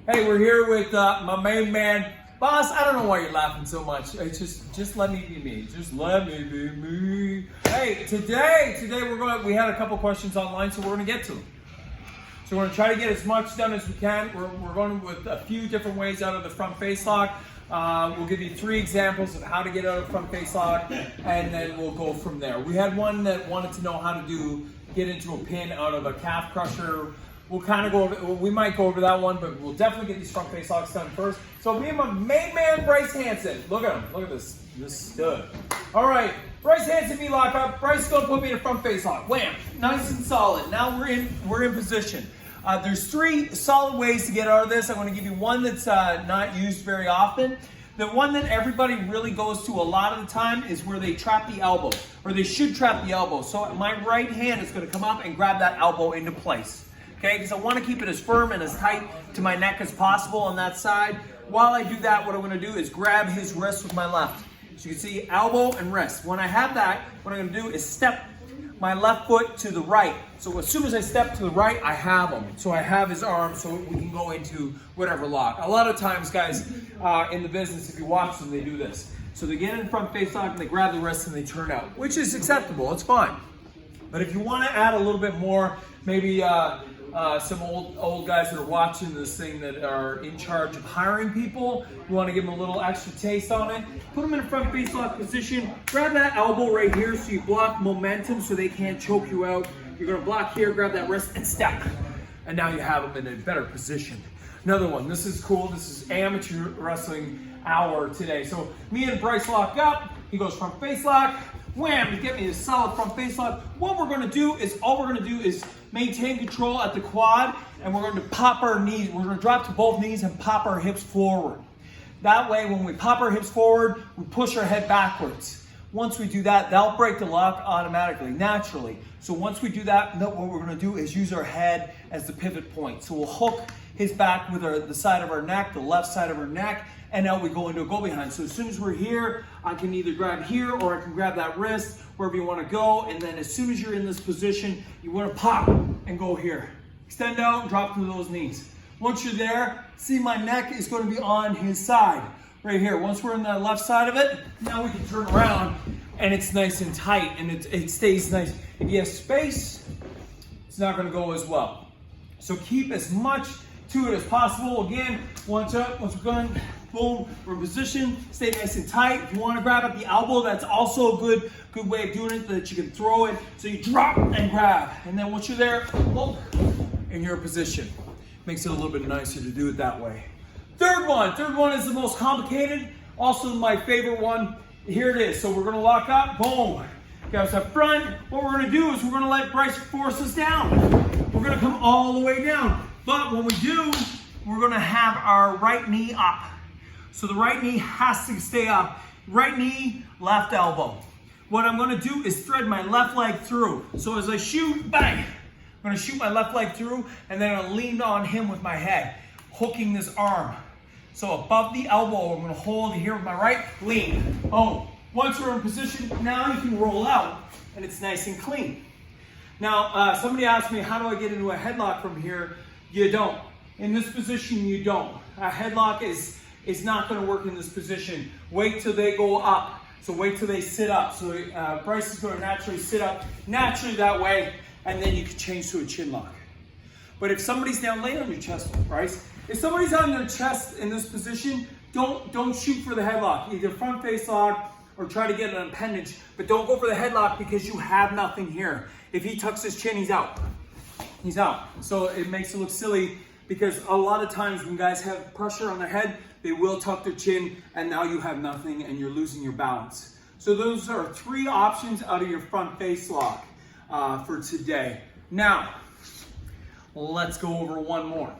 Hey, we're here with my main man. Boss, I don't know why you're laughing so much. It's just let me be me. Just let me be me. Hey, today we had a couple questions online, so we're gonna get to them. So we're gonna try to get as much done as we can. We're going with a few different ways out of the front face lock. We'll give you 3 examples of how to get out of front face lock, and then we'll go from there. We had one that wanted to know how to get into a pin out of a calf crusher. We'll kind of go over, we might go over that one, but we'll definitely get these front face locks done first. So me and my main man, Bryce Hanson. Look at him, look at this stud. All right, Bryce Hanson, me lock up. Bryce is gonna put me in a front face lock. Wham, nice and solid. Now we're in position. There's 3 solid ways to get out of this. I'm gonna give you one that's not used very often. The one that everybody really goes to a lot of the time is where they trap the elbow, or they should trap the elbow. So my right hand is gonna come up and grab that elbow into place. Okay, because I want to keep it as firm and as tight to my neck as possible on that side. While I do that, what I'm going to do is grab his wrist with my left. So you can see elbow and wrist. When I have that, what I'm going to do is step my left foot to the right. So as soon as I step to the right, I have him. So I have his arm so we can go into whatever lock. A lot of times, guys, in the business, if you watch them, they do this. So they get in front face lock and they grab the wrist and they turn out, which is acceptable. It's fine. But if you want to add a little bit more, maybe some old guys that are watching this thing that are in charge of hiring people, you want to give them a little extra taste on it, put them in a front face lock position, grab that elbow right here so you block momentum so they can't choke you out. You're going to block here, grab that wrist, and step. And now you have them in a better position. Another one, this is cool, this is amateur wrestling hour today. So me and Bryce lock up, he goes front face lock, wham, to get me a solid front face lock. What we're gonna do is maintain control at the quad, and we're going to pop our knees. We're gonna drop to both knees and pop our hips forward. That way, when we pop our hips forward, we push our head backwards. Once we do that, that'll break the lock automatically, naturally. So once we do that, what we're gonna do is use our head as the pivot point. So we'll hook his back with the side of our neck, the left side of our neck, and now we go into a go behind. So as soon as we're here, I can either grab here or I can grab that wrist, wherever you want to go. And then as soon as you're in this position, you want to pop and go here. Extend out, drop to those knees. Once you're there, see my neck is going to be on his side, right here. Once we're in the left side of it, now we can turn around and it's nice and tight and it stays nice. If you have space, it's not going to go as well. So keep as much to it as possible. Again, once up, once we're done, boom, we're in position, stay nice and tight. If you want to grab at the elbow, that's also a good way of doing it, that you can throw it. So you drop and grab. And then once you're there, boom, and you're in position. Makes it a little bit nicer to do it that way. Third one is the most complicated, also my favorite one. Here it is. So we're gonna lock up, boom. Guys up front, what we're gonna do is we're gonna let Bryce force us down. We're gonna come all the way down. But when we do, we're gonna have our right knee up. So the right knee has to stay up. Right knee, left elbow. What I'm gonna do is thread my left leg through. So as I shoot, bang, I'm gonna shoot my left leg through, and then I'm gonna lean on him with my head, hooking this arm. So above the elbow, I'm gonna hold here with my right, lean. Oh, once we're in position, now you can roll out, and it's nice and clean. Now, somebody asked me, how do I get into a headlock from here? You don't. In this position, you don't. A headlock is not going to work in this position. Wait till they go up. So wait till they sit up. So Bryce is going to naturally sit up naturally that way, and then you can change to a chin lock. But if somebody's down, lay on your chest, Bryce. If somebody's on their chest in this position, don't shoot for the headlock. Either front face lock or try to get an appendage, but don't go for the headlock because you have nothing here. If he tucks his chin, he's out. He's out. So it makes it look silly because a lot of times when guys have pressure on their head, they will tuck their chin and now you have nothing and you're losing your balance. So those are 3 options out of your front face lock for today. Now, let's go over one more.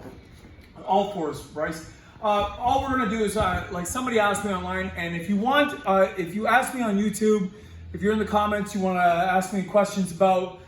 All 4s, Bryce. All we're gonna do is, like somebody asked me online, and if you want, if you ask me on YouTube, if you're in the comments, you wanna ask me questions about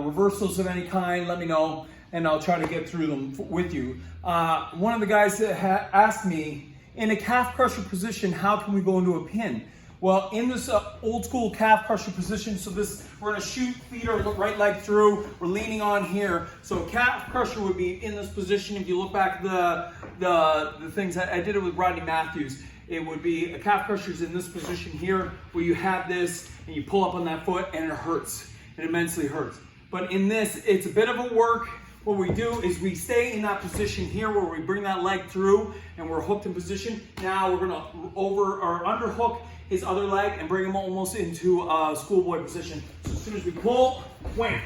reversals of any kind, let me know, and I'll try to get through them with you. One of the guys that asked me, in a calf crusher position, how can we go into a pin? Well, in this old school calf crusher position, so this, we're gonna shoot, feed our right leg through, we're leaning on here. So a calf crusher would be in this position. If you look back the things, I did it with Rodney Matthews. It would be a calf crusher's in this position here, where you have this and you pull up on that foot and it hurts, it immensely hurts. But in this, it's a bit of a work. What we do is we stay in that position here where we bring that leg through and we're hooked in position. Now we're gonna underhook his other leg and bring him almost into a schoolboy position. So as soon as we pull, wham,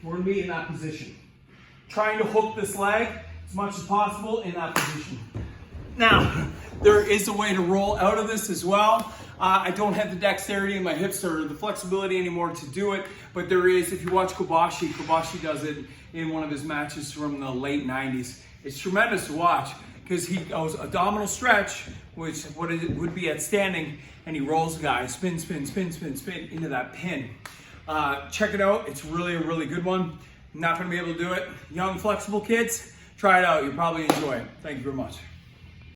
we're gonna be in that position. Trying to hook this leg as much as possible in that position. Now, there is a way to roll out of this as well. I don't have the dexterity in my hips or the flexibility anymore to do it, but there is, if you watch Kobashi does it in one of his matches from the late 90s. It's tremendous to watch because he goes abdominal stretch, which what it would be at standing, and he rolls the guy, spin into that pin. Check it out, it's really a really good one. Not gonna be able to do it. Young, flexible kids, try it out, you'll probably enjoy it. Thank you very much.